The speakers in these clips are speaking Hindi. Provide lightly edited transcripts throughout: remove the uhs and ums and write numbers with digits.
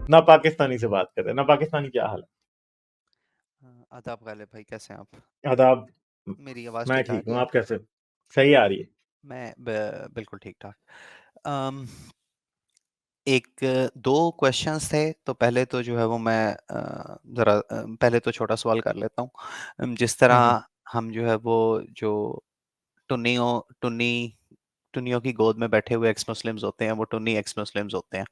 ना पाकिस्तानी से बात कर रहे हैं। ना पाकिस्तानी, क्या हाल आदाब गालिब भाई, कैसे हैं आप? है? आदाब। मेरी आवाज़ मैं ठीक आ ठीक रही हूँ, है? आप कैसे हो? सही आ रही है। बिल्कुल ठीक ठाक। अम, एक दो क्वेश्चंस थे, तो पहले तो जो है वो मैं ज़रा पहले तो छोटा सवाल कर लेता हूँ। जिस हम्म। तरह हम जो है वो जो टुन्नियों टुन्नी टुन्नियों की गोद में बैठे हुए एक्स मुस्लिम्स होते हैं, वो टुन्नी एक्स मुस्लिम्स होते हैं।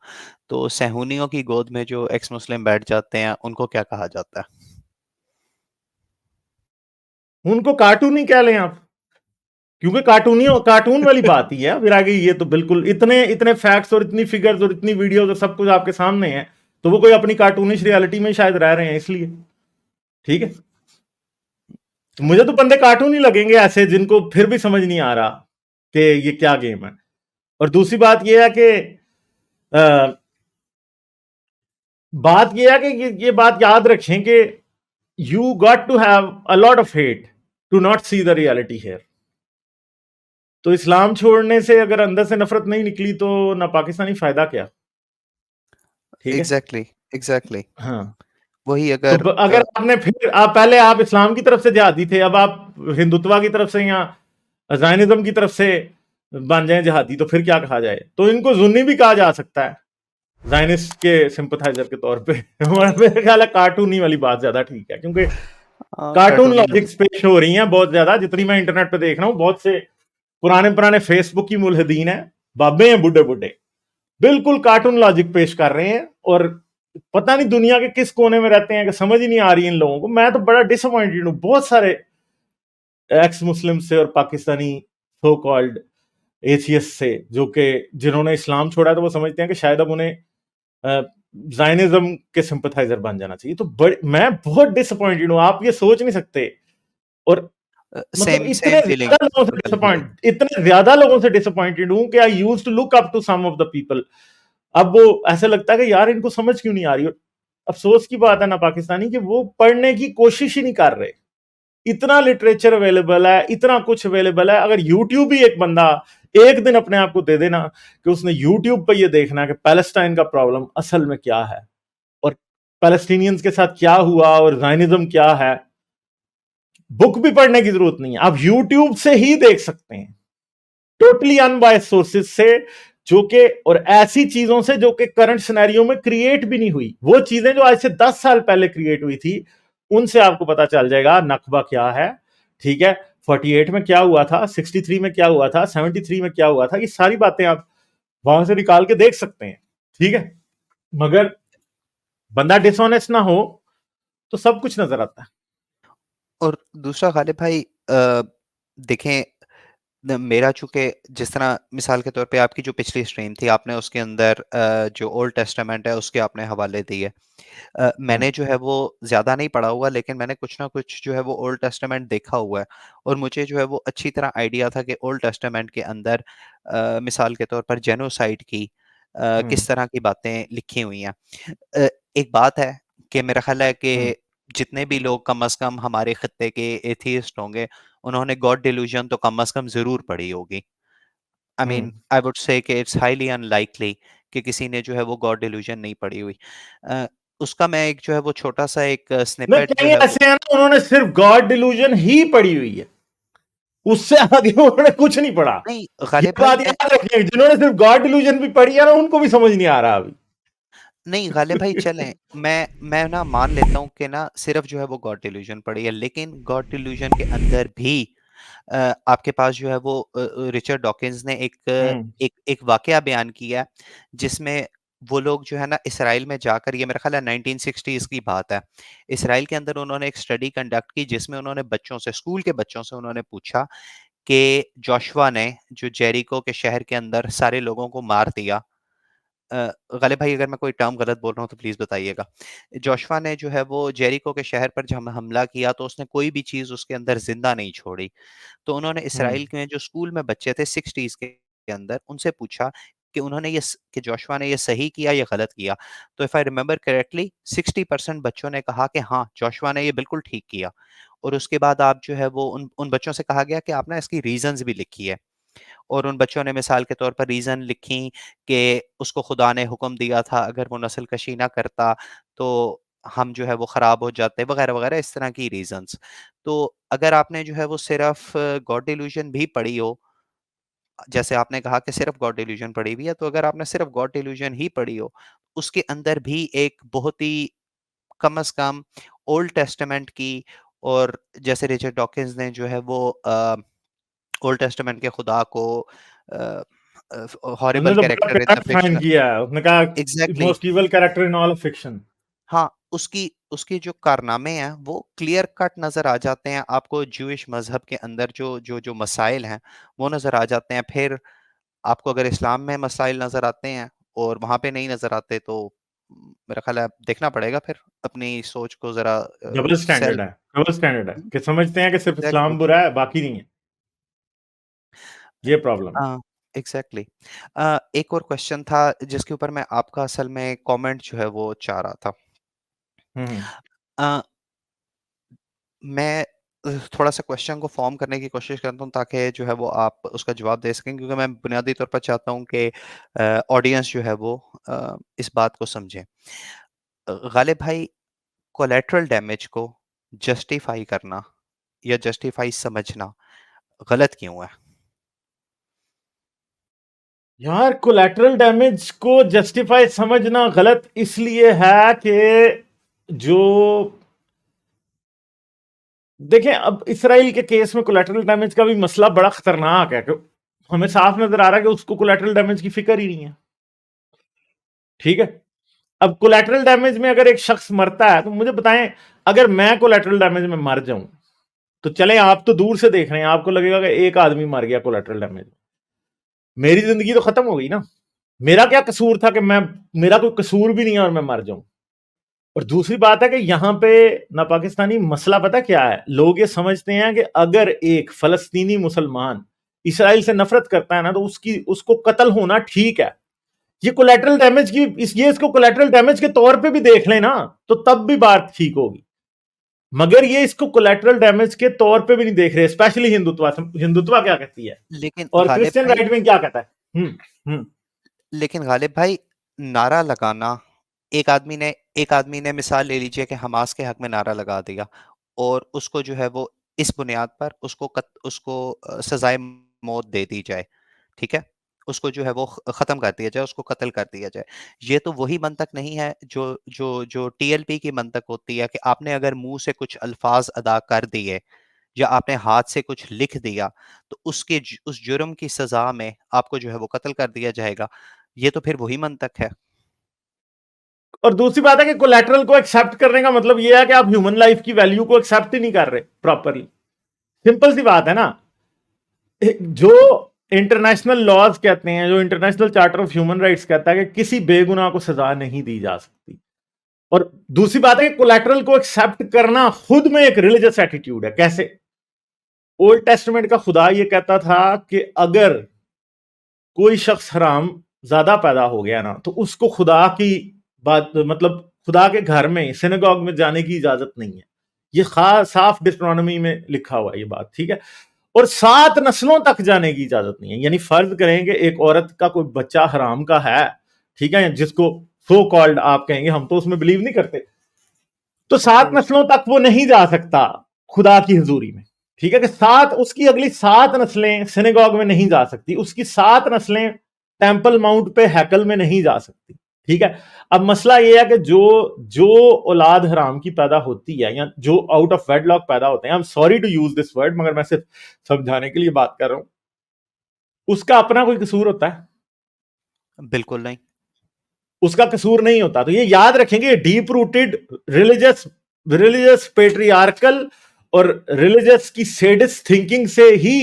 तो सहूनियों की गोद में जो एक्स मुस्लिम बैठ जाते हैं, उनको क्या कहा जाता है? उनको कार्टून ही कह लें आप, क्योंकि कार्टून वाली बात ही है। फिर आगे ये तो बिल्कुल इतने इतने फैक्ट्स और इतनी फिगर्स और इतनी वीडियोस और सब कुछ आपके सामने है, तो वो कोई अपनी कार्टूनिश रियलिटी में शायद रह रहे हैं इसलिए। ठीक है। तो मुझे तो बंदे कार्टून ही लगेंगे ऐसे, जिनको फिर भी समझ नहीं आ रहा कि ये क्या गेम है। और दूसरी बात ये है कि बात यह है कि ये बात याद रखें कि you got to have a lot of hate to not see the reality here. तो इस्लाम छोड़ने से अगर अंदर से नफरत नहीं निकली तो ना पाकिस्तानी फायदा क्या। ठीक है। Exactly, exactly. हाँ। वही तो अगर अगर आपने फिर आप पहले आप इस्लाम की तरफ से जिहादी थे, अब आप हिंदुत्व की तरफ से या जायनिज्म की तरफ से बन जाए जिहादी, तो फिर क्या कहा जाए? तो इनको जुन्नी भी कहा जा सकता है, जायनिस्ट के सिंपथाइजर के तौर पे। मेरे ख्याल है कार्टूनी वाली बात ज्यादा ठीक है, क्योंकि कार्टून कार्टूनी लॉजिक्स पेश हो रही हैं बहुत ज्यादा। जितनी मैं इंटरनेट पे देख रहा हूँ, बहुत से पुराने पुराने फेसबुक की मुल्हिदीन है, बाबे हैं बुढ़े बुढ़े, बिल्कुल कार्टून लॉजिक पेश कर रहे हैं। और पता नहीं दुनिया के किस कोने में रहते हैं कि समझ ही नहीं आ रही इन लोगों को। मैं तो बड़ा डिसअपॉइंटेड हूँ बहुत सारे एक्स मुस्लिम से और पाकिस्तानी सो कॉल्ड एथियस से, जो कि जिन्होंने इस्लाम छोड़ा, तो वो समझते हैं कि शायद अब उन्हें जायनिज्म के सिंपथाइजर बन जाना चाहिए। तो मैं बहुत डिसअपॉइंटेड हूं, आप ये सोच नहीं सकते। और मतलब सेम सेम फीलिंग भाई। इतने ज्यादा लोगों से डिसअपॉइंटेड हूं कि I used to look up to some of the people. अब वो ऐसे लगता है कि यार इनको समझ क्यों नहीं आ रही। और अफसोस की बात है ना पाकिस्तानी, कि वो पढ़ने की कोशिश ही नहीं कर रहे। इतना लिटरेचर अवेलेबल है, इतना कुछ अवेलेबल है। अगर यूट्यूब ही एक बंदा एक दिन अपने आप को दे देना कि उसने यूट्यूब पर यह देखना है कि पैलेस्टाइन का प्रॉब्लम असल में क्या है, और पैलेस्टीनियंस के साथ क्या हुआ, और जायनिज्म क्या है, बुक भी पढ़ने की जरूरत नहीं है, आप यूट्यूब से ही देख सकते हैं, टोटली अनबायस्ड सोर्सेज से। जो कि और ऐसी चीजों से जो कि करंट सिनेरियो में क्रिएट भी नहीं हुई, वो चीजें जो आज से 10 साल पहले क्रिएट हुई थी, उनसे आपको पता चल जाएगा नकबा क्या है। ठीक है। 48 में क्या हुआ था, 63 में क्या हुआ था, 73 में क्या हुआ था, ये सारी बातें आप वहां से निकाल के देख सकते हैं। ठीक है। मगर बंदा डिसऑनेस्ट ना हो तो सब कुछ नजर आता है। और दूसरा गालिब भाई, देखें, मेरा चूंकि जिस तरह मिसाल के तौर पे आपकी जो पिछली स्ट्रीम थी, आपने उसके अंदर जो ओल्ड टेस्टामेंट है उसके आपने हवाले दिए। हम्म। मैंने जो है वो ज़्यादा नहीं पढ़ा हुआ, लेकिन मैंने कुछ ना कुछ जो है वो ओल्ड टेस्टामेंट देखा हुआ है। और मुझे जो है वो अच्छी तरह आइडिया था कि ओल्ड टेस्टामेंट के अंदर मिसाल के तौर पर जेनोसाइड की हम्म। किस तरह की बातें लिखी हुई हैं। अ, एक बात है कि मेरा ख्याल है कि हम्म। जितने भी लोग कम अज़ कम हमारे खित्ते के एथियस्ट होंगे, उन्होंने गॉड डिल्यूजन तो कम अज़ कम ज़रूर पढ़ी होगी। I mean, hmm. I would say कि इट्स हाईली अनलाइकली कि किसी ने जो है वो गॉड डिल्यूजन नहीं पढ़ी हुई। अ, उसका मैं एक जो है वो छोटा-सा एक नहीं, स्निपेट जो कई है वो। ऐसे हैं ना, उन्होंने सिर्फ गॉड डिल्यूजन ही पढ़ी हुई है, उससे आगे उन्होंने कुछ नहीं पढ़ा। नहीं, ये गालिब भाई बात मैं याद रखिए, जिन्होंने सिर्फ गॉड डिल्यूजन भी पढ़ी है ना, उनको भी समझ नहीं आ रहा अभी। नहीं, गालिब भाई चलें, मैं ना मान लेता हूँ कि ना सिर्फ जो है वो गॉड डिल्यूजन पढ़ी है, लेकिन गॉड डिल्यूजन के अंदर भी आपके पास जो है वो रिचर्ड डॉकिंस ने हम्म। एक वाकया बयान किया है, जिसमें वो लोग जो है ना इसराइल में जाकर, ये मेरा ख्याल है 1960s की बात है, इसराइल के अंदर उन्होंने एक स्टडी कंडक्ट की, जिसमें उन्होंने बच्चों से, स्कूल के बच्चों से उन्होंने पूछा कि जोशुआ ने जो जेरिको के शहर के अंदर सारे लोगों को मार दिया, गालिब भाई अगर मैं कोई टर्म गलत बोल रहा हूँ तो प्लीज़ बताइएगा। जोशुआ ने जो है वो जेरिको के शहर पर जब हमला किया, तो उसने कोई भी चीज़ उसके अंदर ज़िंदा नहीं छोड़ी। तो उन्होंने हम्म। इसराइल के जो स्कूल में बच्चे थे 60s के अंदर, उनसे पूछा कि उन्होंने कि जोशुआ ने ये सही किया या गलत किया। तो इफ़ आई रिमेंबर करेक्टली 60% बच्चों ने कहा कि हाँ, जोशुआ ने ये बिल्कुल ठीक किया। और उसके बाद आप जो है वो उन उन बच्चों से कहा गया कि आप ना इसकी रीज़न्स भी लिखिए। और उन बच्चों ने मिसाल के तौर पर रीज़न लिखी कि उसको खुदा ने हुक्म दिया था अगर वो नस्ल कशी ना करता तो हम जो है वो ख़राब हो जाते वगैरह वगैरह इस तरह की रीज़न्स। तो अगर आपने जो है वो सिर्फ गॉड डिल्यूजन भी पढ़ी हो, जैसे आपने कहा कि सिर्फ गॉड डिल्यूजन पढ़ी हुई है, तो अगर आपने सिर्फ गॉड डिल्यूजन ही पढ़ी हो, उसके अंदर भी एक बहुत ही कम से कम ओल्ड टेस्टामेंट की, और जैसे रिचर्ड डॉकिंस ने जो है वो ओल्ड टेस्टामेंट के खुदा को हमने हॉरिबल तो बड़ा character in the correct find fiction. किया है, उसने कहा exactly. Most evil character in all of fiction. हाँ, उसकी उसके जो कारनामे हैं वो क्लियर कट नज़र आ जाते हैं आपको, ज्यूइश मज़हब के अंदर जो मसाइल हैं वो नज़र आ जाते हैं। फिर आपको अगर इस्लाम में मसाइल नज़र आते हैं और वहाँ पे नहीं नज़र आते, तो मेरा ख्याल है देखना पड़ेगा फिर अपनी सोच को ज़रा डबल स्टैंडर्ड सेल्फ। है, डबल स्टैंडर्ड है कि समझते हैं कि सिर्फ एग्जैक्टली। इस्लाम बुरा है बाकी नहीं है, ये प्रॉब्लम है। हाँ, एग्जैक्टली। एक और क्वेश्चन था जिसके ऊपर मैं आपका असल में कमेंट जो है वो चाह रहा था। हम्म। अ, मैं थोड़ा-सा क्वेश्चन को फ़ॉर्म करने की कोशिश करता हूँ ताकि जो है वो आप उसका जवाब दे सकें, क्योंकि मैं बुनियादी तौर पर चाहता हूँ कि ऑडियंस जो है वो इस बात को समझे। गालिब भाई, कोलैटरल डैमेज को जस्टिफ़ाई करना या जस्टिफ़ाई समझना गलत क्यों है? यार कोलैटरल डैमेज को जस्टिफाई समझना गलत इसलिए है कि जो देखें, अब इसराइल के केस में कोलैटरल डैमेज का भी मसला बड़ा खतरनाक है कि हमें साफ नजर आ रहा है कि उसको कोलैटरल डैमेज की फिक्र ही नहीं है। ठीक है, अब कोलैटरल डैमेज में अगर एक शख्स मरता है तो मुझे बताएं, अगर मैं कोलैटरल डैमेज में मर जाऊं तो चलें, आप तो दूर से देख रहे हैं, आपको लगेगा कि एक आदमी मर गया कोलैटरल डैमेज, मेरी जिंदगी तो खत्म हो गई ना। मेरा क्या कसूर था कि मैं, मेरा कोई कसूर भी नहीं है और मैं मर जाऊं। और दूसरी बात है कि यहां पे ना पाकिस्तानी मसला पता क्या है, लोग ये समझते हैं कि अगर एक फलस्तीनी मुसलमान इसराइल से नफरत करता है ना तो उसकी उसको कत्ल होना ठीक है। ये कोलेटरल डैमेज की ये इसको कोलेटरल डैमेज के तौर पे भी देख लें ना तो तब भी बात ठीक होगी, मगर ये इसको कोलेटरल डैमेज के तौर पे भी नहीं देख रहे, स्पेशली हिंदुत्व। हिंदुत्व क्या कहती है लेकिन और गालिब क्रिश्चियन भाई राइट विंग क्या कहता है। हम्म। लेकिन गालिब भाई, नारा लगाना, एक आदमी ने मिसाल ले लीजिए कि हमास के हक में नारा लगा दिया और उसको जो है वो इस बुनियाद पर उसको सजाए मौत दे दी जाए, ठीक है? उसको जो है वो खत्म कर दिया जाए, उसको कत्ल कर दिया जाए। ये तो वही मंतक नहीं है जो जो जो टीएलपी की मंतक होती है कि आपने अगर मुंह से कुछ अल्फाज अदा कर दिए या आपने हाथ से कुछ लिख दिया तो उस जुर्म की सजा में आपको जो है वो कत्ल कर दिया जाएगा। ये तो फिर वही मंतक है। और दूसरी बात है कि कोलेटरल को एक्सेप्ट करने का मतलब यह है कि आप ह्यूमन लाइफ की वैल्यू को एक्सेप्ट ही नहीं कर रहे प्रॉपरली। सिंपल सी बात है ना, जो इंटरनेशनल लॉज कहते हैं, जो international charter of human rights कहता है कि किसी बेगुनाह को सजा नहीं दी जा सकती। और दूसरी बात है कि कोलेटरल को एक्सेप्ट करना खुद में एक रिलीजियस एटीट्यूड है। कैसे? ओल्ड टेस्टमेंट का खुदा यह कहता था कि अगर कोई शख्स हराम ज्यादा पैदा हो गया ना तो उसको खुदा की बात, मतलब खुदा के घर में सिनेगॉग में जाने की इजाजत नहीं है। ये खास साफ डिस्ट्रोनॉमी में लिखा हुआ है ये बात, ठीक है। और 7 नस्लों तक जाने की इजाजत नहीं है। यानी फर्ज करें कि एक औरत का कोई बच्चा हराम का है, ठीक है, जिसको सो कॉल्ड आप कहेंगे, हम तो उसमें बिलीव नहीं करते, तो ऑफ 7 कोर्स। नस्लों तक वो नहीं जा सकता खुदा की हजूरी में। ठीक है कि 7, उसकी अगली 7 नस्लें सिनेगॉग में नहीं जा सकती, उसकी 7 नस्लें टेंपल माउंट पे हैकल में नहीं जा सकती। ठीक है, अब मसला यह है कि जो जो औलाद हराम की पैदा होती है या जो आउट ऑफ वेडलॉक पैदा होते हैं, I am sorry to use this word मगर मैं सिर्फ समझाने के लिए बात कर रहा हूं, उसका अपना कोई कसूर होता है? बिल्कुल नहीं। उसका कसूर नहीं होता। तो ये याद रखेंगे, deep rooted religious religious patriarchal और रिलीजियस की सेडिस थिंकिंग से ही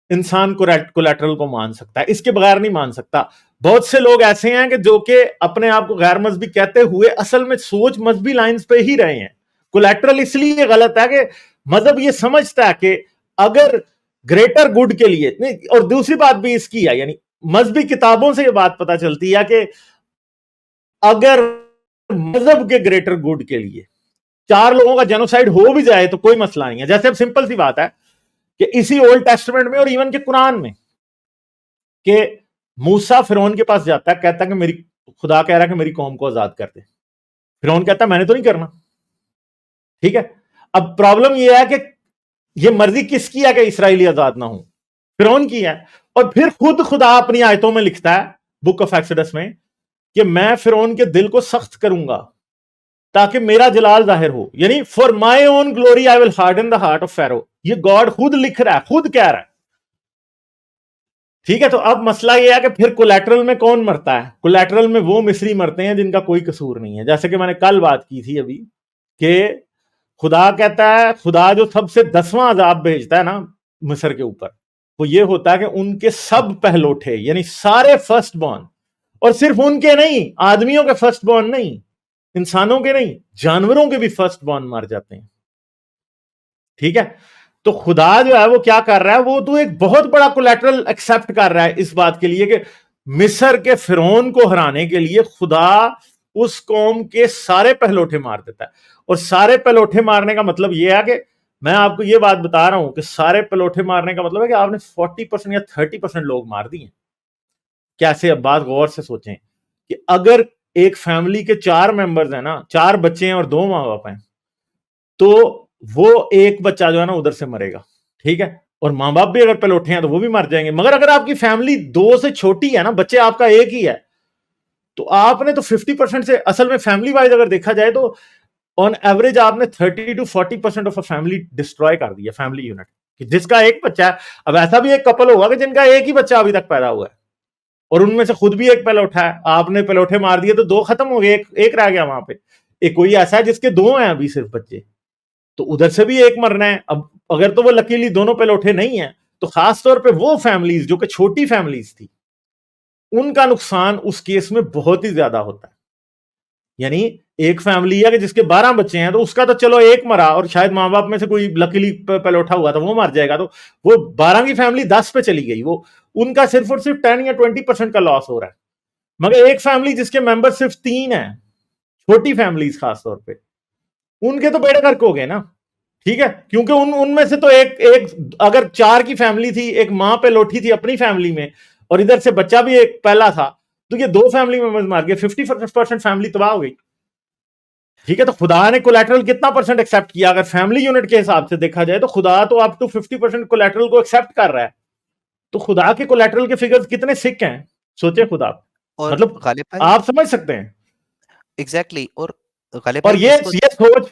इंसान कोलैटरल को मान सकता है, इसके बगैर नहीं मान सकता। बहुत से लोग ऐसे हैं कि जो कि अपने आप को गैर मजहबी कहते हुए असल में सोच मजहबी लाइंस पे ही रहे हैं। कोलैटरल इसलिए गलत है कि मजहब ये समझता है कि अगर ग्रेटर गुड के लिए नहीं, और दूसरी बात भी इसकी है, यानी मजहबी किताबों से ये बात पता चलती है कि अगर मजहब के ग्रेटर गुड के लिए 4 लोगों का जेनोसाइड हो भी जाए तो कोई मसला नहीं है। जैसे अब सिंपल सी बात है कि इसी ओल्ड टेस्टमेंट में और इवन के कुरान में कि मूसा फिरौन के पास जाता है, कहता है कि मेरी खुदा कह रहा है कि मेरी कौम को आजाद कर दे। फिरौन कहता है मैंने तो नहीं करना। ठीक है, अब प्रॉब्लम यह है कि यह मर्जी किसकी है कि इसराइली आजाद ना हो? फिरौन की है। और फिर खुद खुदा अपनी आयतों में लिखता है बुक ऑफ एक्सोडस में कि मैं फिरौन के दिल को सख्त करूंगा ताकि मेरा जलाल जाहिर हो, यानी for my own glory I will harden the heart of Pharaoh. ये गॉड खुद लिख रहा है, खुद कह रहा है। ठीक है, तो अब मसला यह है कि फिर कोलैटरल में कौन मरता है? कोलैटरल में वो मिस्री मरते हैं जिनका कोई कसूर नहीं है। जैसे कि मैंने कल बात की थी अभी कि खुदा कहता है, खुदा जो सबसे 10वां अजाब भेजता है ना मिस्र के ऊपर, वो ये होता है कि उनके सब पहलोठे यानी सारे फर्स्ट बॉर्न, और सिर्फ उनके नहीं, आदमियों के फर्स्ट बॉर्न नहीं, इंसानों के नहीं, जानवरों के भी फर्स्ट बॉर्न मर जाते हैं। ठीक है, तो खुदा जो है वो क्या कर रहा है, वो तो एक बहुत बड़ा कोलैटरल एक्सेप्ट कर रहा है इस बात के लिए कि मिस्र के फिरौन को हराने के लिए खुदा उस कौम के सारे पहलोठे मार देता है। और सारे पहलोठे मारने का मतलब यह है कि मैं आपको यह बात बता रहा हूं कि सारे पहलोठे मारने का मतलब है कि आपने 40% या 30% लोग मार दिए। कैसे? अब बात गौर से सोचें कि अगर एक फैमिली के 4 मेंबर्स हैं ना, 4 बच्चे हैं और 2 माँ बाप हैं, तो वो एक बच्चा जो है ना उधर से मरेगा। ठीक है, और मां बाप भी अगर पलौठे हैं तो वो भी मर जाएंगे। मगर अगर आपकी फैमिली 2 से छोटी है ना, बच्चे आपका एक ही है, तो आपने तो 50% से, असल में फैमिली वाइज अगर देखा जाए तो ऑन एवरेज आपने 30 to 40% of a family destroy कर दिया, फैमिली यूनिट, कि जिसका एक बच्चा है। अब ऐसा भी एक कपल होगा कि जिनका एक ही बच्चा अभी तक पैदा हुआ है और उनमें से खुद भी एक पलौठा है, आपने पलौठे मार दिए तो 2 खत्म हो गए, एक रह गया वहां पे। एक कोई ऐसा है जिसके 2 हैं अभी सिर्फ बच्चे, तो उधर से भी एक मरना है। अब अगर तो वो लकीली दोनों पलौठे नहीं है, तो खासतौर पे वो फैमिलीज जो कि छोटी फैमिलीज थी, उनका नुकसान उस केस में बहुत ही ज्यादा होता है। यानी एक फैमिली है कि जिसके 12 बच्चे हैं, तो उसका तो चलो एक मरा और शायद मां बाप में से कोई लकीली पलौठा हुआ तो वो मर जाएगा, तो वो 12 की फैमिली 10 पे चली गई, वो उनका सिर्फ और सिर्फ 10 या 20% का लॉस हो रहा है। मगर एक फैमिली जिसके मेंबर सिर्फ 3 है, छोटी फैमिलीज खासतौर पे, उनके तो बेड़े गर्क हो गए ना। ठीक है, क्योंकि उनमें से तो एक एक अगर 4 की फैमिली थी, एक मां पे लौटी थी अपनी फैमिली में और इधर से बच्चा भी एक पहला था, तो ये 2 फैमिली मेंबर्स मार गए, 50% फैमिली तबाह हो गई। ठीक है, तो खुदा ने कोलैटरल कितना परसेंट एक्सेप्ट किया? अगर फैमिली यूनिट के हिसाब से देखा जाए तो खुदा तो अप टू 50% कोलैटरल को एक्सेप्ट कर रहा है। तो खुदा के कोलैटरल के फिगर्स कितने सिक हैं, सोचे खुदा। और मतलब गालिब भाई, आप समझ सकते हैं। एग्जैक्टली, और गालिब और भाई इसको ये सोच,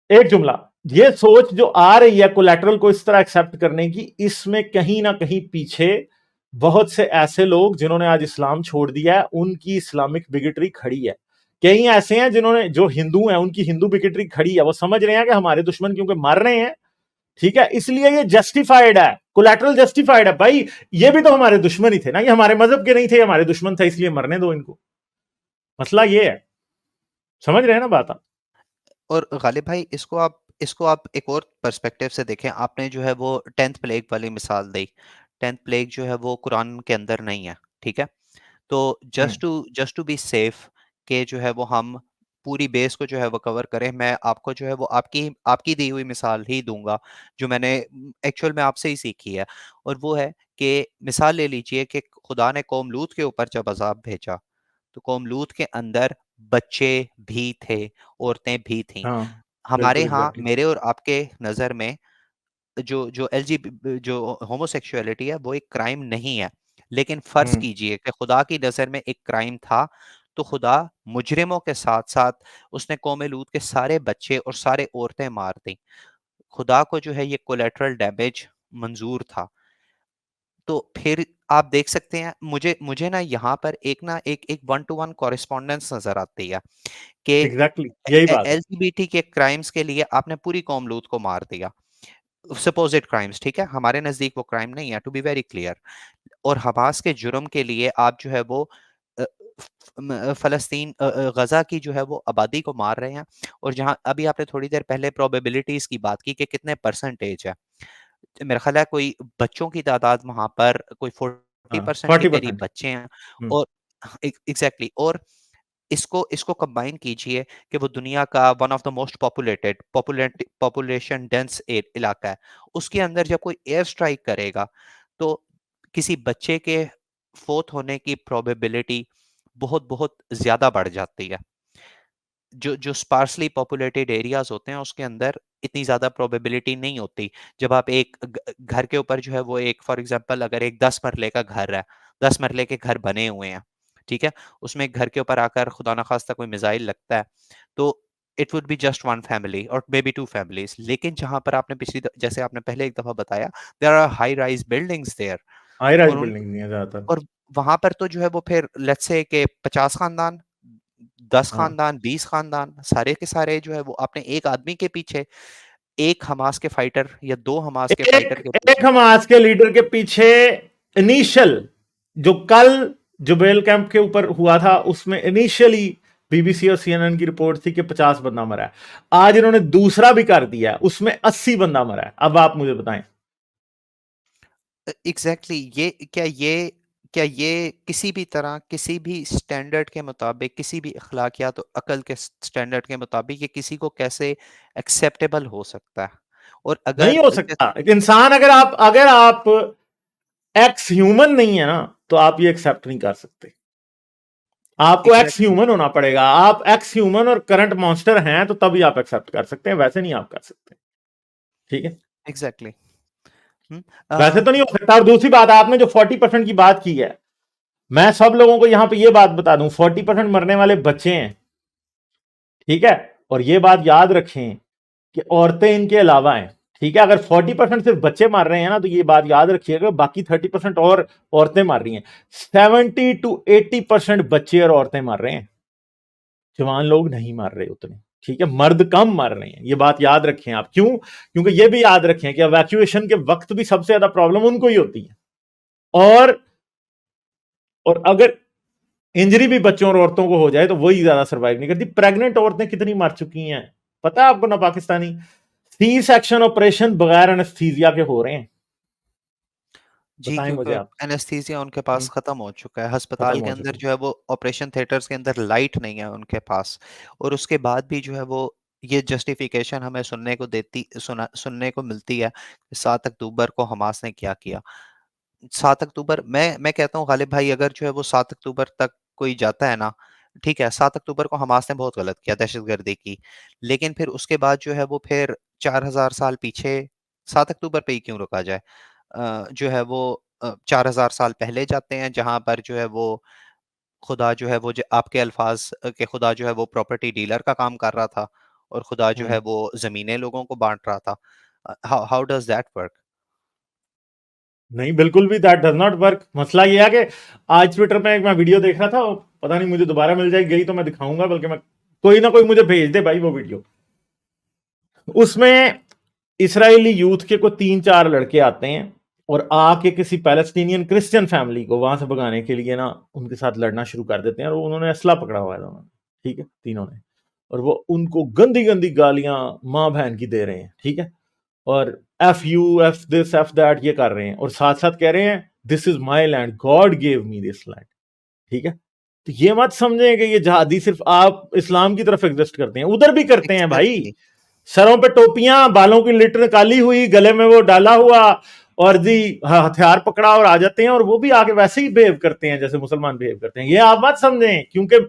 एक जुमला, ये सोच जो आ रही है कोलैटरल को इस तरह एक्सेप्ट करने की, इसमें कहीं ना कहीं पीछे बहुत से ऐसे लोग जिन्होंने आज इस्लाम छोड़ दिया है, उनकी इस्लामिक बिगेटरी खड़ी है। कई ऐसे हैं जिन्होंने, जो हिंदू हैं, उनकी हिंदू बिगेटरी खड़ी है। वो समझ रहे हैं कि हमारे दुश्मन क्योंकि मर रहे हैं, ठीक है, इसलिए ये जस्टिफाइड है, कोलैटरल जस्टिफाइड है। भाई ये भी तो हमारे दुश्मन ही थे ना, ये हमारे मजहब के नहीं थे, हमारे दुश्मन थे, इसलिए मरने दो इनको। मसला ये है, समझ रहे हैं ना बात आप? और गालिब भाई, इसको आप एक और पर्सपेक्टिव से देखें। आपने जो है वो 10th प्लेग वाली मिसाल दी। 10th प्लेग जो है वो कुरान के अंदर नहीं है, ठीक है? तो हम्म, जस्ट टू बी सेफ के जो है वो हम पूरी बेस को जो है वो कवर करें, मैं आपको जो है वो आपकी आपकी दी हुई मिसाल ही दूंगा, जो मैंने एक्चुअल में आपसे ही सीखी है। और वो है कि मिसाल ले लीजिए कि खुदा ने कौम लूत के ऊपर जब अजाब भेजा, तो कौम लूत के अंदर बच्चे भी थे, औरतें भी थीं। हाँ, हमारे बिल्कुल यहाँ, एग्जैक्टली। मेरे और आपके नज़र में, जो जो एलजी जो होमोसेक्सुअलिटी है वो एक क्राइम नहीं है। लेकिन फर्ज हम्म, कीजिए कि खुदा की नज़र में एक क्राइम था, तो खुदा मुजरिमों के साथ साथ उसने कौम लूत के सारे बच्चे और सारे औरतें मार दी। खुदा को जो है ये कोलेटरल डैमेज मंजूर था। तो फिर आप देख सकते हैं, मुझे मुझे ना यहाँ पर एक एक वन टू वन कॉरेस्पॉन्डेंस नजर आती है कि एग्जैक्टली यही बात है। एलजीबीटी के क्राइम्स के लिए आपने पूरी कौम लूत को मार दिया। सपोजिट क्राइम्स, ठीक है, हमारे नजदीक वो क्राइम नहीं है, टू बी वेरी क्लियर। और हमास के जुर्म के लिए आप जो है वो अ, फलस्तीन, गजा की जो है वो आबादी को मार रहे हैं। और जहां अभी आपने थोड़ी देर पहले प्रोबेबिलिटीज की बात की कि कितने परसेंटेज है, तो मेरा ख्याल है कोई बच्चों की तादाद वहां पर कोई 40% के फोर्टी करीब परसेंट बच्चे हैं। हम्म, और एग्जैक्टली, और इसको इसको कंबाइन कीजिए कि वो दुनिया का one of the most population dense इलाका है। उसके अंदर जब कोई एयर स्ट्राइक करेगा, तो किसी बच्चे के फोर्थ होने की प्रोबेबिलिटी बहुत बहुत ज्यादा बढ़ जाती है। जो जो स्पार्सली पॉपुलेटेड एरियाज होते हैं उसके अंदर इतनी ज्यादा प्रोबेबिलिटी नहीं होती। जब आप एक घर के ऊपर जो है वो एक फॉर एग्जांपल अगर एक 10 मरले का घर है, 10 मरले के घर बने हुए हैं, ठीक है, उसमें एक घर के ऊपर आकर खुदा ना खास्ता कोई मिसाइल लगता है, तो it would be just one family और मे बी टू फैमिलीज। लेकिन जहां पर आपने जैसे आपने पहले एक दफा बताया, there are high rise buildings there, high rise और उन बिल्डिंग नहीं है ज्यादातर। और वहां पर तो जो है वो फिर लेट्स से कि 50 खानदान, 10 हाँ, खानदान, 20 खानदान, सारे के सारे जो है वो आपने एक आदमी के पीछे, एक हमास के फाइटर या दो हमास के एक फाइटर के एक पीछे। हमास के लीडर के पीछे इनिशियल, जो कल जुबेल कैंप के ऊपर हुआ था उसमें इनिशियली बीबीसी और सीएनएन की रिपोर्ट थी कि 50 बंदा मरा है। आज इन्होंने दूसरा भी कर दिया है, उसमें 80 बंदा मरा है। अब आप मुझे बताएं। एग्जैक्टली ये क्या ये किसी भी तरह, किसी भी स्टैंडर्ड के मुताबिक, किसी भी अखलाकियात और अकल के स्टैंडर्ड के मुताबिक ये किसी को कैसे एक्सेप्टेबल हो सकता है? और नहीं अगर हो सकता। एक इंसान, अगर आप एक्स ह्यूमन नहीं है ना, तो आप ये एक्सेप्ट नहीं कर सकते। आपको एक्स एग्जैक्टली ह्यूमन होना पड़ेगा। आप एक्स ह्यूमन और करंट मॉन्स्टर हैं तो तभी आप एक्सेप्ट कर सकते हैं, वैसे नहीं आप कर सकते। ठीक है, एग्जैक्टली। वैसे तो नहीं हो सकता। और दूसरी बात, आपने जो 40% की बात की है, मैं सब लोगों को यहां पे ये बात बता दूं, 40% मरने वाले बच्चे हैं। ठीक है, और ये बात याद रखें कि औरतें इनके अलावा हैं। ठीक है, अगर 40% सिर्फ बच्चे मार रहे हैं ना, तो ये बात याद रखिएगा, बाकी 30% और औरतें मार रही हैं। 70 to 80% बच्चे और औरतें मार रहे हैं, जवान लोग नहीं मार रहे उतने। ठीक है, मर्द कम मार रहे हैं, ये बात याद रखें आप। क्यों? क्योंकि ये भी याद रखें कि इवैक्यूएशन के वक्त भी सबसे ज्यादा प्रॉब्लम उनको ही होती है। और अगर इंजरी भी बच्चों और औरतों को हो जाए तो वही ज्यादा सर्वाइव नहीं करती। प्रेग्नेंट औरतें कितनी मर चुकी हैं पता है आपको ना? पाकिस्तानी सी सेक्शन ऑपरेशन बगैर एनेस्थीसिया के हो रहे हैं। जी, बताएं मुझे क्योंकि आप। एनेस्थीसिया उनके हम्म, पास खत्म हो चुका है। खत्म अस्पताल के हो अंदर चुकी। जो है वो ऑपरेशन थिएटर्स के अंदर लाइट नहीं है उनके पास, और उसके बाद भी जो है वो ये जस्टिफिकेशन हमें सुनने को मिलती है कि 7 अक्टूबर को हमास ने क्या किया। 7 अक्टूबर, मैं कहता हूँ गालिब भाई, अगर जो है वो 7 अक्टूबर तक कोई जाता है ना, ठीक है, 7 अक्टूबर को हमास ने बहुत गलत किया, दहशतगर्दी की, लेकिन फिर उसके बाद जो है वो फिर 4,000 साल पीछे 7 अक्टूबर पे ही क्यों रुका जाए? जो है वो 4,000 साल पहले जाते हैं, जहां पर जो है वो खुदा जो है वो आपके अल्फाज के खुदा जो है वो प्रॉपर्टी डीलर का काम कर रहा था, और खुदा जो है हम्म, वो जमीनें लोगों को बांट रहा था। How how does that work? नहीं, बिल्कुल भी दैट डज नॉट वर्क। मसला ये है कि आज ट्विटर पे एक मैं वीडियो देख रहा था, पता नहीं मुझे दोबारा मिल जाएगी, गई तो मैं दिखाऊंगा, बल्कि मैं, कोई ना कोई मुझे भेज दे भाई वो वीडियो। उसमें इसराइली यूथ के कोई 3-4 लड़के आते हैं और आके किसी पैलेस्टीनियन क्रिश्चियन फैमिली को वहां से भगाने के लिए ना उनके साथ लड़ना शुरू कर देते हैं। और उन्होंने असला पकड़ा हुआ है उन्होंने, ठीक है, तीनों ने। और वो उनको गंदी गंदी गालियां माँ बहन की दे रहे हैं। ठीक है, और F you, F this, F that ये कर रहे हैं, और साथ साथ कह रहे हैं this is my land, God gave me this land. ठीक है, तो ये मत समझें कि ये जहादी सिर्फ आप इस्लाम की तरफ एग्जिस्ट करते हैं, उधर भी करते हैं भाई। एग्जैक्टली। सरों पे टोपियां, बालों की लिट काली हुई, गले में वो डाला हुआ, और जी हथियार पकड़ा और आ जाते हैं, और वो भी आके वैसे ही बिहेव करते हैं जैसे मुसलमान बिहेव करते हैं। ये आप मत समझें, क्योंकि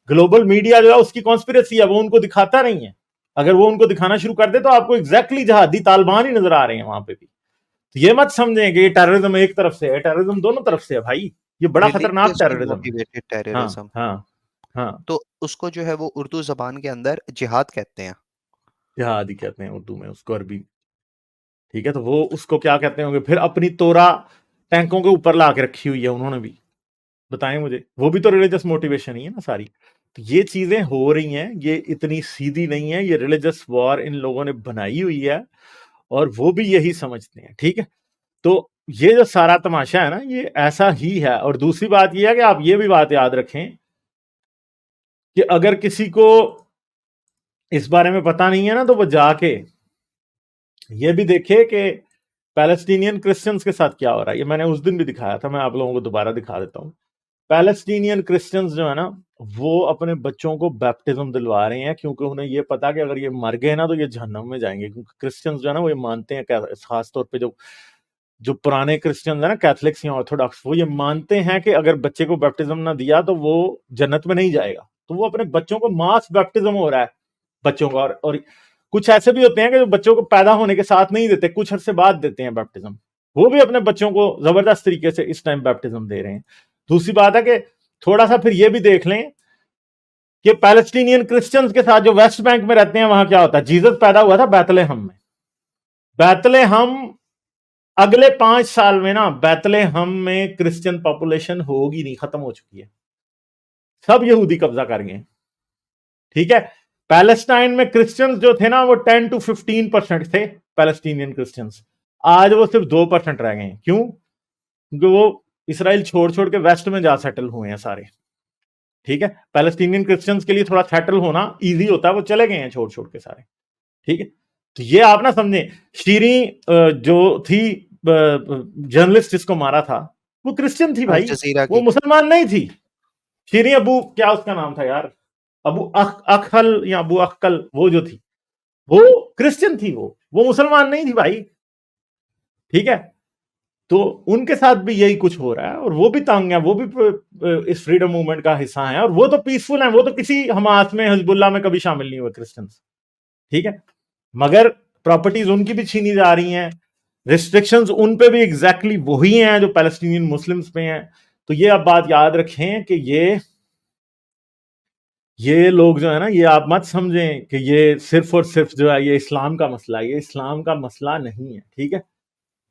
ग्लोबल मीडिया जो है उसकी कॉन्स्पिरेसी है, वो उनको दिखाता नहीं है। अगर वो उनको दिखाना शुरू कर दे तो आपको एग्जैक्टली जहादी तालिबान ही नजर आ रहे हैं वहां पे भी। तो ये मत समझें कि ये टेररिज्म एक तरफ से है, टेररिज्म दोनों तरफ से है भाई। ये बड़ा खतरनाक रिलीजियसली टेररिज्म है। मोटिवेटेड हाँ, टेररिज्म। हाँ, हाँ। तो उसको जो है वो उर्दू जबान के अंदर जिहाद कहते हैं। जिहाद ही कहते हैं उर्दू में उसको, अरबी। ठीक है, तो वो उसको क्या कहते होंगे फिर? अपनी तोरा टैंकों के ऊपर ला के रखी हुई है उन्होंने भी। बताएं मुझे, वो भी तो रिलीजियस मोटिवेशन ही है ना सारी। तो ये चीजें हो रही हैं, ये इतनी सीधी नहीं है, ये रिलीजियस वॉर इन लोगों ने बनाई हुई है, और वो भी यही समझते हैं। ठीक है, तो ये जो सारा तमाशा है ना, ये ऐसा ही है। और दूसरी बात ये है कि आप ये भी बात याद रखें कि अगर किसी को इस बारे में पता नहीं है ना, तो वो जाके ये भी देखे कि पैलेस्टीनियन क्रिश्चियंस के साथ क्या हो रहा है। ये मैंने उस दिन भी दिखाया था, मैं आप लोगों को दोबारा दिखा देता हूं। पैलेस्टीनियन क्रिश्चियंस जो है ना, वो अपने बच्चों को बैप्टिज्म दिलवा रहे हैं, क्योंकि उन्हें ये पता कि अगर ये मर गए ना तो ये जहन्नम में जाएंगे। क्योंकि क्रिश्चियंस जो है ना, वो ये मानते हैं, खासतौर पे जो जो पुराने क्रिश्चियन है ना, कैथलिक्स या ऑर्थोडॉक्स, वो ये मानते हैं कि अगर बच्चे को बैप्टिज्म ना दिया तो वो जन्नत में नहीं जाएगा, तो वो अपने बच्चों को मास बैप्टिज्म हो रहा है बच्चों का। और कुछ ऐसे भी होते हैं कि जो बच्चों को पैदा होने के साथ नहीं देते, कुछ अरसे बाद देते हैं बैप्टिज्म, वो भी अपने बच्चों को जबरदस्त तरीके से इस टाइम बैप्टिज्म दे रहे हैं। दूसरी बात है कि थोड़ा सा फिर ये भी देख लें कि पैलेस्टीनियन क्रिश्चियंस के साथ जो वेस्ट बैंक में रहते हैं, वहां क्या होता है। जीसस पैदा हुआ था बैतलहम में। बैतलहम अगले 5 साल में ना, बैतलहम में क्रिश्चियन पॉपुलेशन होगी नहीं, खत्म हो चुकी है, सब यहूदी कब्जा कर गए। ठीक है, पैलेस्टाइन में क्रिश्चियंस जो थे ना, वो 10 to 15% थे पैलेस्टीनियन क्रिश्चियंस। आज वो सिर्फ 2% रह गए हैं। क्यों? क्योंकि वो इसराइल छोड़ छोड़ के वेस्ट में जा सेटल हुए हैं सारे। ठीक है, पैलेस्टीनियन क्रिश्चियंस के लिए थोड़ा सेटल होना इजी होता है, वो चले गए हैं छोड़ छोड़ के सारे। ठीक है, तो ये आप ना समझें। शीरी जो थी जर्नलिस्ट जिसको मारा था, वो क्रिश्चियन थी अल भाई, जजीरा वो की। मुसलमान नहीं थी। शीरी अबू, क्या उसका नाम था यार, अबू अखल या अबू अक्कल, वो जो थी वो क्रिश्चियन थी, वो मुसलमान नहीं थी भाई। ठीक है, तो उनके साथ भी यही कुछ हो रहा है, और वो भी तंग है, वो भी इस फ्रीडम मूवमेंट का हिस्सा है, और वो तो पीसफुल है, वो तो किसी हमास में, हिजबुल्लाह में कभी शामिल नहीं हुए क्रिश्चियंस। ठीक है, मगर प्रॉपर्टीज उनकी भी छीनी जा रही हैं, रिस्ट्रिक्शंस उन पे भी एग्जैक्टली वही हैं जो पैलेस्टीनियन मुस्लिम्स पे हैं। तो ये आप बात याद रखें कि ये लोग जो है ना, ये आप मत समझें कि ये सिर्फ और सिर्फ जो है ये इस्लाम का मसला है। ये इस्लाम का मसला नहीं है। ठीक है,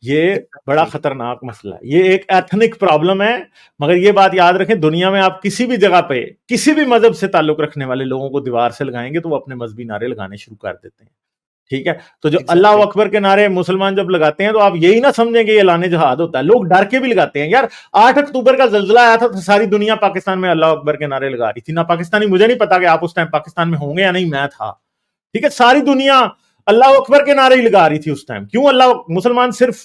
ये बड़ा एग्जैक्टली। खतरनाक मसला है, ये एक एथनिक प्रॉब्लम है। मगर ये बात याद रखें, दुनिया में आप किसी भी जगह पे किसी भी मजहब से ताल्लुक रखने वाले लोगों को दीवार से लगाएंगे तो वो अपने मजहबी नारे लगाने शुरू कर देते हैं। ठीक है, तो जो अल्लाह एग्जैक्टली। अकबर के नारे मुसलमान जब लगाते हैं, तो आप यही ना समझेंगे ये लाने जहाद होता है। लोग डर के भी लगाते हैं यार। 8 अक्टूबर का जल्जला आया था तो सारी दुनिया पाकिस्तान में अल्लाह अकबर के नारे लगा रही थी ना। पाकिस्तानी, मुझे नहीं पता कि आप उस टाइम पाकिस्तान में होंगे या नहीं, मैं था। ठीक है, सारी दुनिया अल्लाह अकबर के नारे ही लगा रही थी उस टाइम। क्यों? अल्लाह, मुसलमान सिर्फ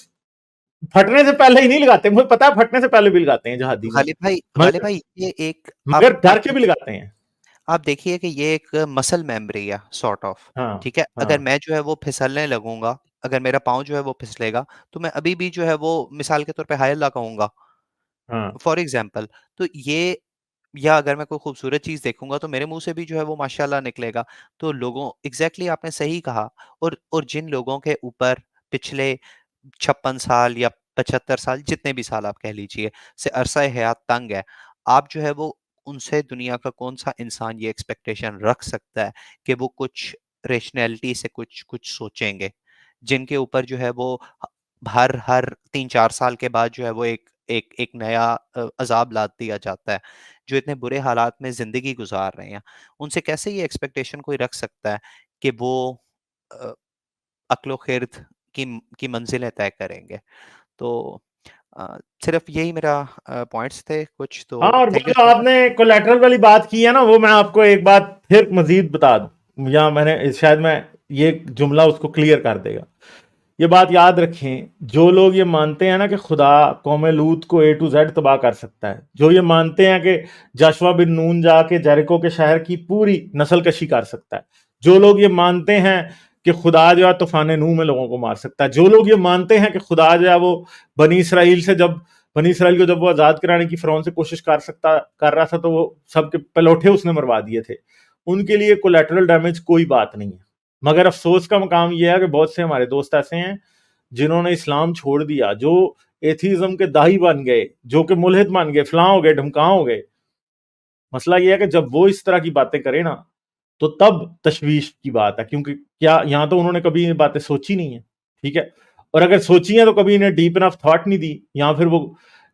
फटने से पहले ही नहीं लगाते, मुझे पता है फटने से पहले भी लगाते हैं जहादी लोग, गालिब मगर भाई, ये एक मगर डर के भी लगाते हैं। आप देखिए कि ये एक मसल मेमोरी है, सॉर्ट ऑफ। हाँ, ठीक है, अगर हाँ, मैं जो है वो फिसलने लगूंगा, अगर मेरा पाँव जो है वो फिसलेगा, तो मैं अभी भी जो है वो मिसाल के तौर पे हाय अल्लाह कहूंगा, हाँ, फॉर एग्जाम्पल। तो ये, या अगर मैं कोई खूबसूरत चीज देखूंगा तो मेरे मुंह से भी जो है वो माशाल्लाह निकलेगा। तो लोगों, एग्जैक्टली आपने सही कहा। और जिन लोगों के ऊपर पिछले 56 साल या 75 साल, जितने भी साल आप कह लीजिए, से अरसा हयात तंग है, आप जो है वो उनसे, दुनिया का कौन सा इंसान ये एक्सपेक्टेशन रख सकता है कि वो कुछ रेशनैलिटी से कुछ कुछ सोचेंगे, जिनके ऊपर जो है वो हर हर 3-4 साल के बाद जो है वो एक एक एक नया अजाब लाद दिया जाता है, जो इतने बुरे हालात में जिंदगी गुजार रहे हैं। उनसे कैसे ये एक्सपेक्टेशन कोई रख सकता है कि वो अ, अक्लो खिर्द की मंजिलें तय करेंगे। तो सिर्फ यही मेरा पॉइंट्स थे कुछ। तो हाँ। और वो थैंक यू जो सो मच। आपने कोलेटरल वाली बात की है ना, वो मैं आपको एक बात फिर मजीद बता दूं, या मैंने शायद मैं ये जुमला उसको क्लियर कर देगा। ये बात याद रखें, जो लोग ये मानते हैं ना कि खुदा कौम लूत को A to Z तबाह कर सकता है, जो ये मानते हैं कि जाशवा बिन नून जाके जेरिको के शहर की पूरी नस्ल कशी कर सकता है, जो लोग ये मानते हैं कि खुदा जो है तूफान नूह में लोगों को मार सकता है, जो लोग ये मानते हैं कि खुदा जो है वो बनी इसराइल से, जब बनी इसराइल को जब वो आजाद कराने की फिरौन से कोशिश कर रहा था, तो वो सबके पलौठे उसने मरवा दिए थे, उनके लिए कोलेटरल डैमेज कोई बात नहीं है। मगर अफसोस का मकाम यह है कि बहुत से हमारे दोस्त ऐसे हैं जिन्होंने इस्लाम छोड़ दिया, जो एथीज्म के दाही बन गए, जो कि मुल्हिद बन गए, फलां हो गए, ढमकां हो गए। मसला यह है कि जब वो इस तरह की बातें करें ना, तो तब तशवीश की बात है, क्योंकि क्या यहां तो उन्होंने कभी ये बातें सोची नहीं है। ठीक है, और अगर सोची है तो कभी इन्हें डीप इनफ थॉट नहीं दी, या फिर वो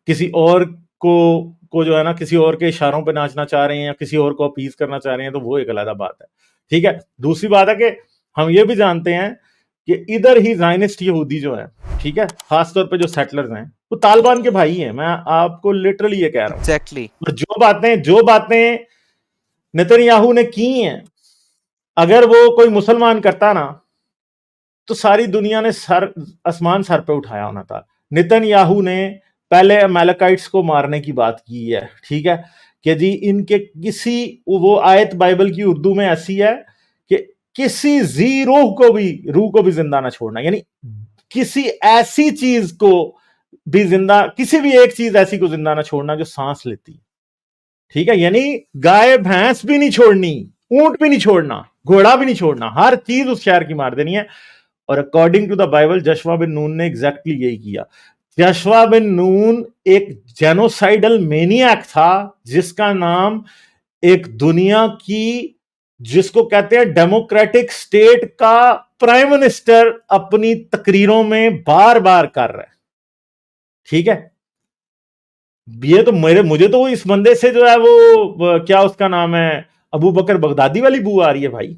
किसी और को जो है ना, किसी और के इशारों पे नाचना चाह रहे हैं या किसी और को अपीज करना चाह रहे हैं, तो वो एक अलग बात है। ठीक है, दूसरी बात है कि हम ये भी जानते हैं कि इधर ही जायनिस्ट यहूदी जो है, ठीक है, खासतौर पे जो सेटलर्स हैं, वो तालिबान के भाई हैं। मैं आपको लिटरली ये कह रहा हूं। एग्जैक्टली। और जो बातें नेतन्याहू ने की हैं, अगर वो कोई मुसलमान करता ना, तो सारी दुनिया ने सर आसमान सर पे उठाया होना था। नेतन्याहू ने पहले अमेलेकाइट्स को मारने की बात की है। ठीक है, कि जी इनके किसी, वो आयत बाइबल की उर्दू में ऐसी है कि किसी जी रूह को भी जिंदा ना छोड़ना, यानी किसी ऐसी चीज को भी जिंदा, किसी भी एक चीज ऐसी को जिंदा ना छोड़ना जो सांस लेती है, ठीक है। यानी गाय भैंस भी नहीं छोड़नी, ऊंट भी नहीं छोड़ना, घोड़ा भी नहीं छोड़ना, हर चीज उस शहर की मार देनी है। और according to the Bible Joshua bin Nun ने एग्जैक्टली यही किया। जशवा बिन नून एक जेनोसाइडल मेनियक था, जिसका नाम एक दुनिया की, जिसको कहते हैं डेमोक्रेटिक स्टेट का प्राइम मिनिस्टर, अपनी तकरीरों में बार बार कर रहा है, ठीक है। ये तो मुझे तो इस बंदे से जो है वो क्या उसका नाम है, अबू बकर बगदादी वाली बू आ रही है भाई, ठीक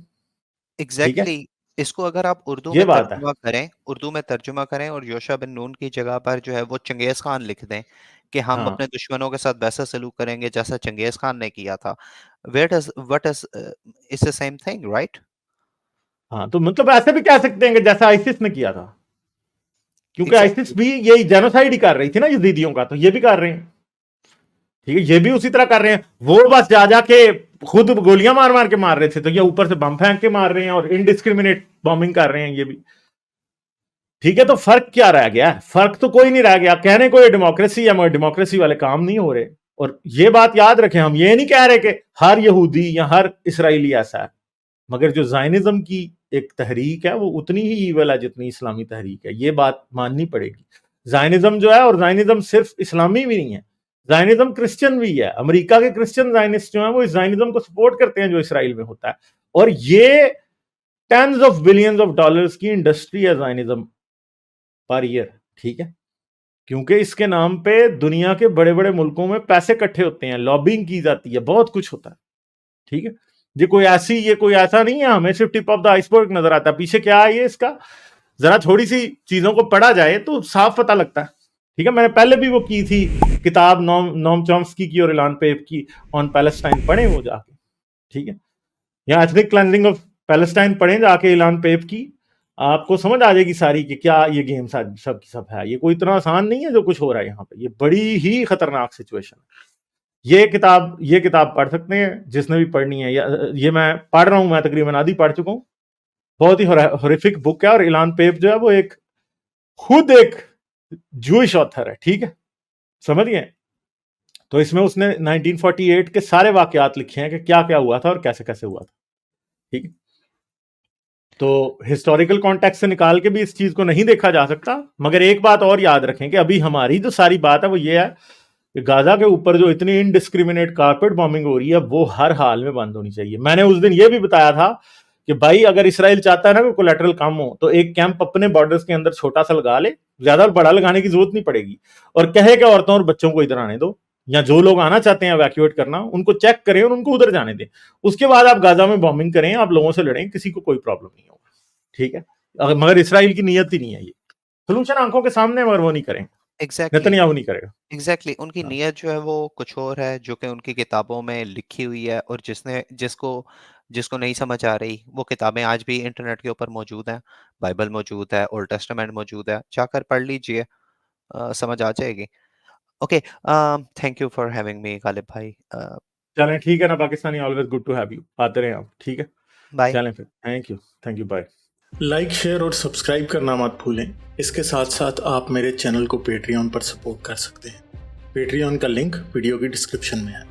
है। एग्जैक्टली इसको अगर आप उर्दू ये में बात है। तर्जुमा करें और योशा बिन नून की जगह पर जो है वो चंगेज खान लिख दें कि हम हाँ अपने दुश्मनों के साथ वैसा सलूक करेंगे जैसा चंगेज खान ने किया था, wait is what is it's the same thing, right? हाँ, तो मतलब ऐसे भी कह सकते हैं कि जैसा आइसिस ने किया था, क्योंकि आइसिस एग्जैक्टली भी यही जेनोसाइड ही कर रही थी ना यजीदियों का, तो ये भी कर रहे हैं, ठीक है। ये भी उसी तरह कर रहे हैं, वो बस जा जाके खुद गोलियां मार मार के मार रहे थे, तो ये ऊपर से बम फेंक के मार रहे हैं और इनडिस्क्रिमिनेट बॉम्बिंग कर रहे हैं ये भी, ठीक है। तो फर्क क्या रह गया? फर्क तो कोई नहीं रह गया। कहने को ये डेमोक्रेसी या डेमोक्रेसी वाले काम नहीं हो रहे। और ये बात याद रखें, हम ये नहीं कह रहे कि हर यहूदी या हर इसराइली ऐसा है, मगर जो जायनिज्म की एक तहरीक है वो उतनी ही ईवल है जितनी इस्लामी तहरीक है, ये बात माननी पड़ेगी। जायनिज्म जो है, और जायनिज्म सिर्फ इस्लामी भी नहीं है, जायनिज्म क्रिश्चियन भी है। अमेरिका के क्रिश्चियन जायनिस्ट जो है वो इस जायनिज्म को सपोर्ट करते हैं जो इसराइल में होता है, और ये tens of billions of dollars की इंडस्ट्री है जायनिज्म पर ईयर, ठीक है। क्योंकि इसके नाम पे दुनिया के बड़े बड़े मुल्कों में पैसे इकट्ठे होते हैं, लॉबिंग की जाती है, बहुत कुछ होता है, ठीक है। ये कोई ऐसा नहीं है हमें सिर्फ टिप ऑफ द आइसबर्ग नजर आता है, पीछे क्या है ये इसका, जरा थोड़ी सी चीजों को पढ़ा जाए तो साफ पता लगता है, ठीक है। मैंने पहले भी वो की थी किताब, नोम चॉम्स्की की और इलान पेप की, ऑन पैलेस्टाइन, पढ़े वो जाके, ठीक है। या एथनिक क्लेंजिंग ऑफ पैलेस्टाइन पढ़ें जाके इलान पेप की, आपको समझ आ जाएगी सारी कि क्या ये गेम सब की सब है। ये कोई इतना आसान नहीं है जो कुछ हो रहा है यहाँ पे, ये बड़ी ही खतरनाक सिचुएशन है। ये किताब पढ़ सकते हैं जिसने भी पढ़नी है। ये मैं पढ़ रहा हूं, मैं तकरीबन आधी पढ़ चुका हूं। बहुत ही हॉरिफिक बुक है, और इलान पेप जो है वो खुद एक जूइश ऑथर है, ठीक है, समझ गए। तो इसमें उसने 1948 के सारे वाकयात लिखे हैं कि क्या क्या हुआ था और कैसे कैसे हुआ था, ठीक है। तो हिस्टोरिकल कॉन्टेक्स्ट से निकाल के भी इस चीज को नहीं देखा जा सकता। मगर एक बात और याद रखें कि अभी हमारी जो सारी बात है वो ये है कि गाजा के ऊपर जो इतनी इनडिस्क्रिमिनेट कारपेट बॉम्बिंग हो रही है वो हर हाल में बंद होनी चाहिए। मैंने उस दिन ये भी बताया था कि भाई अगर इसराइल चाहता है ना कि कोलेटरल कम हो, तो एक कैंप अपने बॉर्डर्स के अंदर छोटा सा लगा ले, ज्यादा बड़ा लगाने की जरूरत नहीं पड़ेगी, और कहे कि औरतों और बच्चों को इधर आने दो, या जो लोग आना चाहते हैं इवैक्यूएट करना उनको चेक करें और उनको उधर जाने दें। उसके बाद आप गाजा में बॉम्बिंग करें, आप लोगों से लड़ें, किसी को कोई प्रॉब्लम नहीं होगा, ठीक है। मगर इसराइल की नीयत ही नहीं है ये। सोल्यूशन आंखों के सामने है, मगर वो नहीं करेंगे, एग्जैक्टली नेतन्याहू नहीं करेगा। उनकी हाँ। नीयत जो है वो कुछ और है जो कि उनकी किताबों में लिखी हुई है, और जिसको जिसको नहीं समझ आ रही वो किताबें आज भी इंटरनेट के ऊपर मौजूद हैं। बाइबल मौजूद है, ओल्ड टेस्टामेंट मौजूद है, जाकर पढ़ लीजिए, समझ आ जाएगी। Okay, thank you for having me Ghalib भाई। चलें ठीक है ना Pakistani, always good to have you, आते रहे आप, ठीक है। बाय। चलें फिर, thank you, bye. Like, share और सब्सक्राइब करना मत भूलें। इसके साथ साथ आप मेरे चैनल को पेट्रियन पर सपोर्ट कर सकते हैं। पेट्रियन का लिंक वीडियो की डिस्क्रिप्शन में है।